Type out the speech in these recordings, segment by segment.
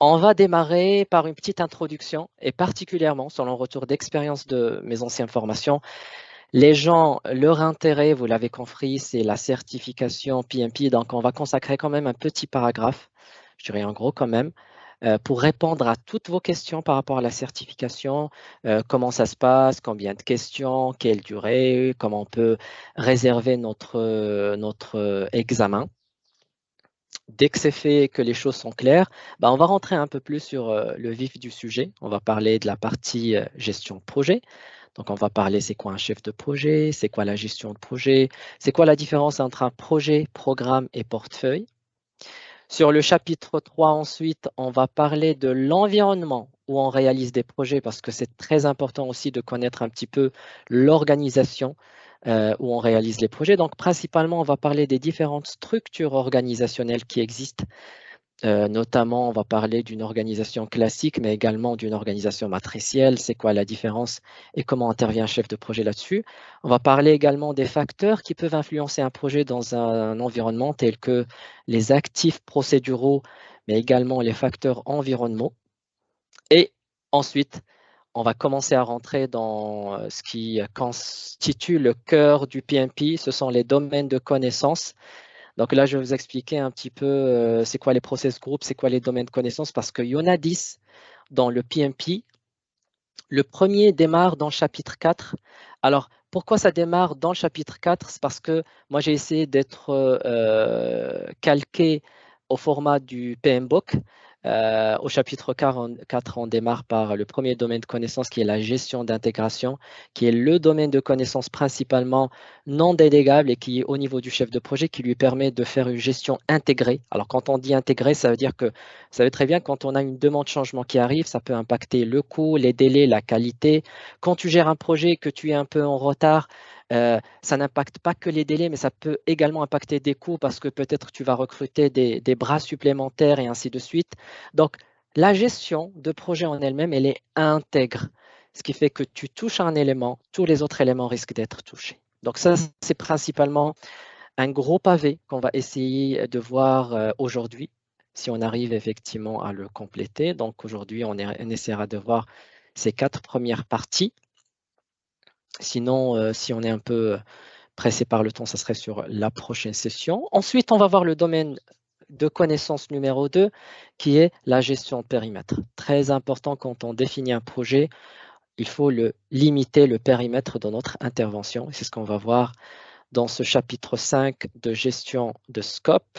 On va démarrer par une petite introduction et particulièrement, selon le retour d'expérience de mes anciennes formations, les gens, leur intérêt, vous l'avez compris, c'est la certification PMP. Donc, on va consacrer quand même un petit paragraphe, je dirais en gros quand même, pour répondre à toutes vos questions par rapport à la certification, comment ça se passe, combien de questions, quelle durée, comment on peut réserver notre examen. Dès que c'est fait, que les choses sont claires, bah, on va rentrer un peu plus sur le vif du sujet. On va parler de la partie gestion de projet. Donc, on va parler c'est quoi un chef de projet, c'est quoi la gestion de projet, c'est quoi la différence entre un projet, programme et portefeuille. Sur le chapitre 3, ensuite, on va parler de l'environnement où on réalise des projets parce que c'est très important aussi de connaître un petit peu l'organisation où on réalise les projets. Donc, principalement, on va parler des différentes structures organisationnelles qui existent. Notamment, on va parler d'une organisation classique, mais également d'une organisation matricielle. C'est quoi la différence et comment intervient un chef de projet là-dessus? On va parler également des facteurs qui peuvent influencer un projet dans un environnement tel que les actifs procéduraux, mais également les facteurs environnementaux. Et ensuite, on va commencer à rentrer dans ce qui constitue le cœur du PMP. Ce sont les domaines de connaissances. Donc là, je vais vous expliquer un petit peu c'est quoi les process groups, c'est quoi les domaines de connaissances, parce qu'il y en a 10 dans le PMP. Le premier démarre dans le chapitre 4. Alors, pourquoi ça démarre dans le chapitre 4? C'est parce que moi, j'ai essayé d'être calqué au format du PMBOK. Au chapitre 4, on démarre par le premier domaine de connaissance qui est la gestion d'intégration, qui est le domaine de connaissance principalement non délégable et qui est au niveau du chef de projet, qui lui permet de faire une gestion intégrée. Alors, quand on dit intégrée, ça veut dire que vous savez très bien, quand on a une demande de changement qui arrive, ça peut impacter le coût, les délais, la qualité. Quand tu gères un projet et que tu es un peu en retard, ça n'impacte pas que les délais, mais ça peut également impacter des coûts parce que peut-être tu vas recruter des bras supplémentaires et ainsi de suite. Donc, la gestion de projet en elle-même, elle est intègre, ce qui fait que tu touches à un élément, tous les autres éléments risquent d'être touchés. Donc ça, c'est principalement un gros pavé qu'on va essayer de voir aujourd'hui, si on arrive effectivement à le compléter. Donc aujourd'hui, on essaiera de voir ces 4 premières parties. Sinon, si on est un peu pressé par le temps, ça serait sur la prochaine session. Ensuite, on va voir le domaine de connaissance numéro 2, qui est la gestion de périmètre. Très important quand on définit un projet, il faut limiter le périmètre de notre intervention. C'est ce qu'on va voir dans ce chapitre 5 de gestion de scope.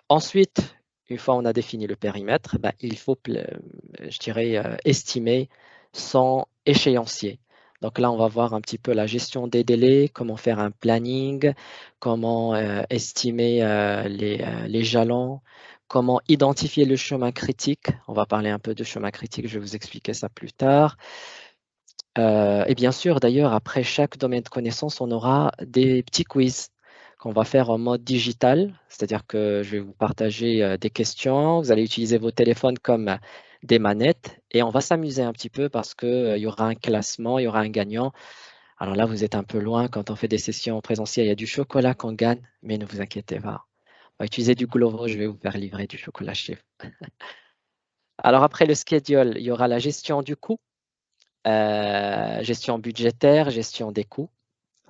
Ensuite, une fois on a défini le périmètre, ben, il faut, je dirais, estimer son échéancier. Donc là, on va voir un petit peu la gestion des délais, comment faire un planning, comment estimer les jalons, comment identifier le chemin critique. On va parler un peu de chemin critique, je vais vous expliquer ça plus tard. Et bien sûr, d'ailleurs, après chaque domaine de connaissance, on aura des petits quiz qu'on va faire en mode digital, c'est-à-dire que je vais vous partager des questions, vous allez utiliser vos téléphones comme des manettes et on va s'amuser un petit peu parce que, il y aura un classement, il y aura un gagnant. Alors là, vous êtes un peu loin quand on fait des sessions présentielles, il y a du chocolat qu'on gagne, mais ne vous inquiétez pas. On va utiliser du Glovo, je vais vous faire livrer du chocolat chez vous. Alors après le schedule, il y aura la gestion du coût, gestion budgétaire, gestion des coûts.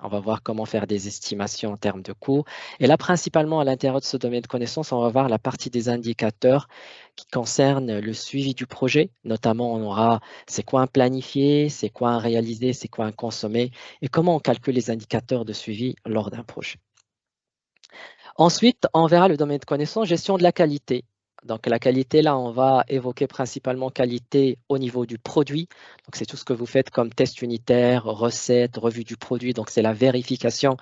On va voir comment faire des estimations en termes de coûts. Et là, principalement à l'intérieur de ce domaine de connaissance, on va voir la partie des indicateurs qui concernent le suivi du projet. Notamment, on aura c'est quoi un planifié, c'est quoi un réalisé, c'est quoi un consommé et comment on calcule les indicateurs de suivi lors d'un projet. Ensuite, on verra le domaine de connaissance, gestion de la qualité. Donc la qualité, là, on va évoquer principalement qualité au niveau du produit. Donc c'est tout ce que vous faites comme test unitaire, recette, revue du produit. Donc c'est la vérification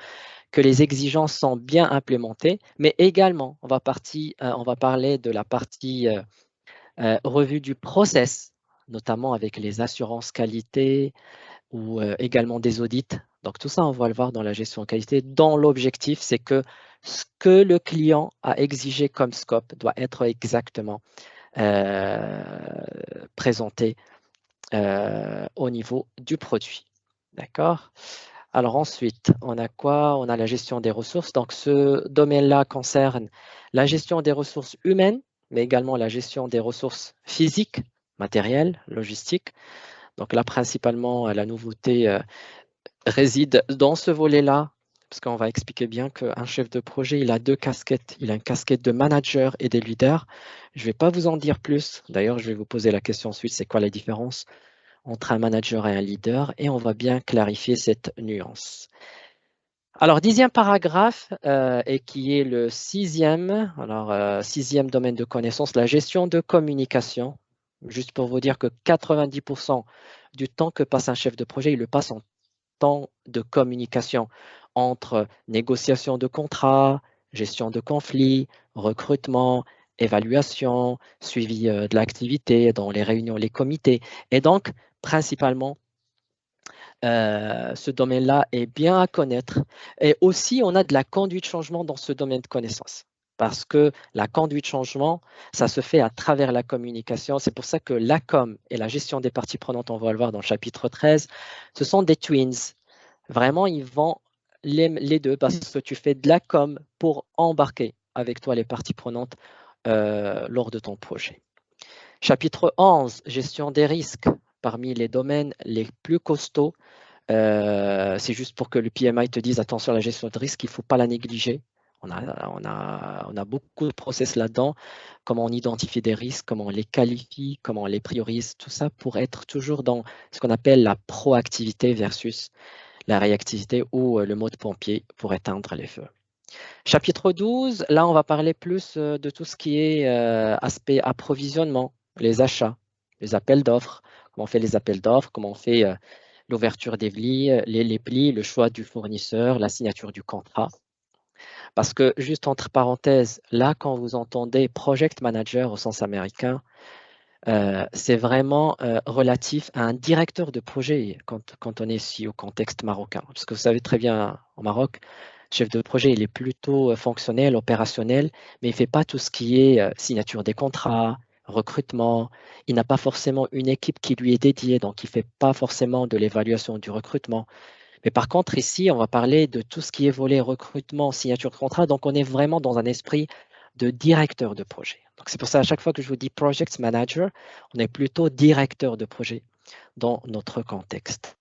que les exigences sont bien implémentées. Mais également, on va parler de la partie revue du process, notamment avec les assurances qualité, ou également des audits. Donc tout ça, on va le voir dans la gestion de qualité, dont l'objectif, c'est que ce que le client a exigé comme scope doit être exactement euh, présenté au niveau du produit. D'accord? Alors ensuite, on a quoi? On a la gestion des ressources. Donc ce domaine-là concerne la gestion des ressources humaines, mais également la gestion des ressources physiques, matérielles, logistiques. Donc là, principalement, la nouveauté réside dans ce volet-là, parce qu'on va expliquer bien qu'un chef de projet, il a deux casquettes. Il a une casquette de manager et de leader. Je ne vais pas vous en dire plus. D'ailleurs, je vais vous poser la question ensuite, c'est quoi la différence entre un manager et un leader? Et on va bien clarifier cette nuance. Alors, 10e paragraphe, et qui est le 6e, alors 6e domaine de connaissance, la gestion de communication. Juste pour vous dire que 90% du temps que passe un chef de projet, il le passe en temps de communication entre négociation de contrats, gestion de conflits, recrutement, évaluation, suivi de l'activité dans les réunions, les comités. Et donc, principalement, ce domaine-là est bien à connaître. Et aussi, on a de la conduite changement dans ce domaine de connaissance. Parce que la conduite changement, ça se fait à travers la communication. C'est pour ça que la com et la gestion des parties prenantes, on va le voir dans le chapitre 13, ce sont des twins. Vraiment, ils vont les deux parce que tu fais de la com pour embarquer avec toi les parties prenantes lors de ton projet. Chapitre 11, gestion des risques. Parmi les domaines les plus costauds, c'est juste pour que le PMI te dise attention à la gestion de risque, il ne faut pas la négliger. On a beaucoup de process là-dedans, comment on identifie des risques, comment on les qualifie, comment on les priorise, tout ça pour être toujours dans ce qu'on appelle la proactivité versus la réactivité ou le mode pompier pour éteindre les feux. Chapitre 12, là on va parler plus de tout ce qui est aspect approvisionnement, les achats, les appels d'offres, comment on fait les appels d'offres, comment on fait l'ouverture des plis, les plis, le choix du fournisseur, la signature du contrat. Parce que, juste entre parenthèses, là, quand vous entendez project manager au sens américain, c'est vraiment relatif à un directeur de projet quand on est ici au contexte marocain. Parce que vous savez très bien, au Maroc, chef de projet, il est plutôt fonctionnel, opérationnel, mais il ne fait pas tout ce qui est signature des contrats, recrutement. Il n'a pas forcément une équipe qui lui est dédiée, donc il ne fait pas forcément de l'évaluation du recrutement. Mais par contre, ici, on va parler de tout ce qui est volet recrutement, signature de contrat. Donc, on est vraiment dans un esprit de directeur de projet. Donc, c'est pour ça, à chaque fois que je vous dis project manager, on est plutôt directeur de projet dans notre contexte.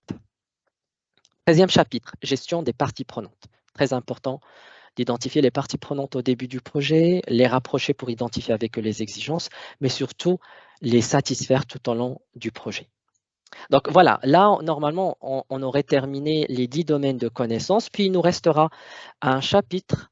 13e chapitre, gestion des parties prenantes. Très important d'identifier les parties prenantes au début du projet, les rapprocher pour identifier avec eux les exigences, mais surtout les satisfaire tout au long du projet. Donc voilà, là, normalement, on aurait terminé les 10 domaines de connaissances, puis il nous restera un chapitre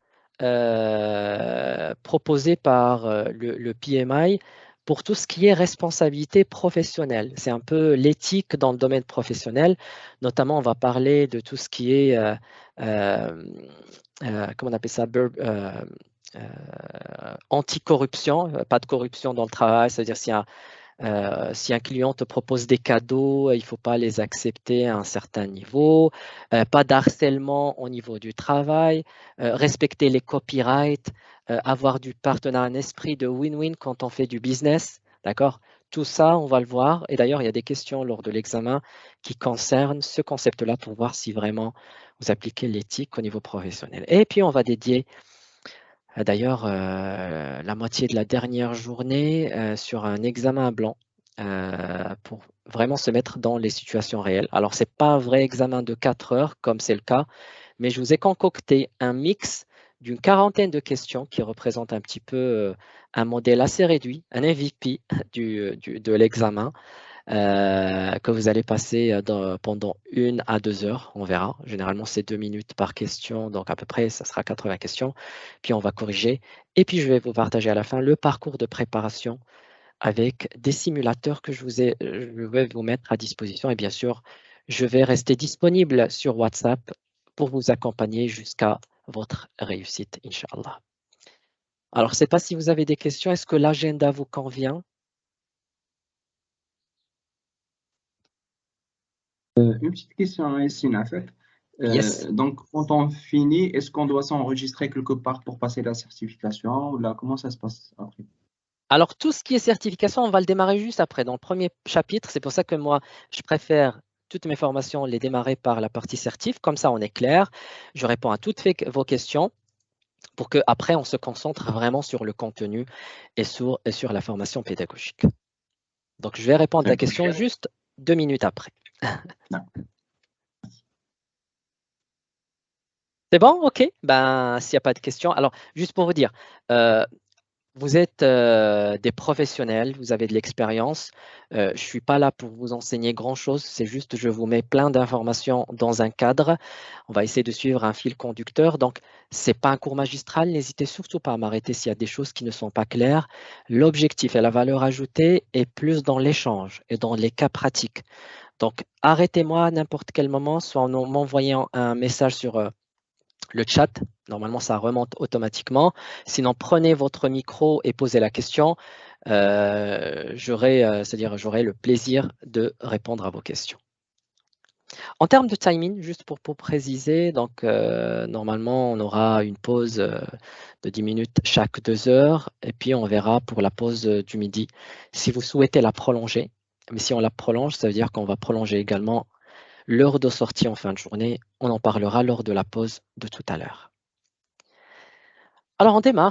proposé par le PMI pour tout ce qui est responsabilité professionnelle. C'est un peu l'éthique dans le domaine professionnel. Notamment, on va parler de tout ce qui est, euh, comment on appelle ça, anticorruption, pas de corruption dans le travail, c'est-à-dire si un client te propose des cadeaux, il ne faut pas les accepter à un certain niveau. Pas d'harcèlement au niveau du travail. Respecter les copyrights. Avoir du partenariat, un esprit de win-win quand on fait du business. D'accord? Tout ça, on va le voir. Et d'ailleurs, il y a des questions lors de l'examen qui concernent ce concept-là pour voir si vraiment vous appliquez l'éthique au niveau professionnel. Et puis, on va dédier d'ailleurs, la moitié de la dernière journée sur un examen blanc pour vraiment se mettre dans les situations réelles. Alors, ce n'est pas un vrai examen de 4 heures comme c'est le cas, mais je vous ai concocté un mix d'une quarantaine de questions qui représentent un petit peu un modèle assez réduit, un MVP de l'examen que vous allez passer pendant 1 à 2 heures, on verra. Généralement, c'est 2 minutes par question, donc à peu près, ça sera 80 questions. Puis on va corriger. Et puis, je vais vous partager à la fin le parcours de préparation avec des simulateurs que je vais vous mettre à disposition. Et bien sûr, je vais rester disponible sur WhatsApp pour vous accompagner jusqu'à votre réussite, Inch'Allah. Alors, je ne sais pas si vous avez des questions. Est-ce que l'agenda vous convient? Une petite question, Yacine, en fait. Yes. Donc, quand on finit, est-ce qu'on doit s'enregistrer quelque part pour passer la certification ou là, comment ça se passe après? Alors, tout ce qui est certification, on va le démarrer juste après, dans le premier chapitre. C'est pour ça que moi, je préfère toutes mes formations les démarrer par la partie certif. Comme ça, on est clair. Je réponds à toutes vos questions. pour qu'après, on se concentre vraiment sur le contenu et sur la formation pédagogique. Donc, je vais répondre à Très la bien. question juste 2 minutes après. D'accord. C'est bon? OK. Ben, s'il n'y a pas de questions. Alors, juste pour vous dire, euh, vous êtes des professionnels, vous avez de l'expérience. Je ne suis pas là pour vous enseigner grand-chose, c'est juste je vous mets plein d'informations dans un cadre. On va essayer de suivre un fil conducteur. Donc, ce n'est pas un cours magistral. N'hésitez surtout pas à m'arrêter s'il y a des choses qui ne sont pas claires. L'objectif et la valeur ajoutée est plus dans l'échange et dans les cas pratiques. Donc, arrêtez-moi à n'importe quel moment, soit en m'envoyant un message sur le chat. Normalement, ça remonte automatiquement. Sinon, prenez votre micro et posez la question. C'est-à-dire, j'aurai le plaisir de répondre à vos questions. En termes de timing, juste pour préciser, donc normalement, on aura une pause de 10 minutes chaque 2 heures et puis on verra pour la pause du midi si vous souhaitez la prolonger. Mais si on la prolonge, ça veut dire qu'on va prolonger également l'heure de sortie en fin de journée. On en parlera lors de la pause de tout à l'heure. Alors, on démarre.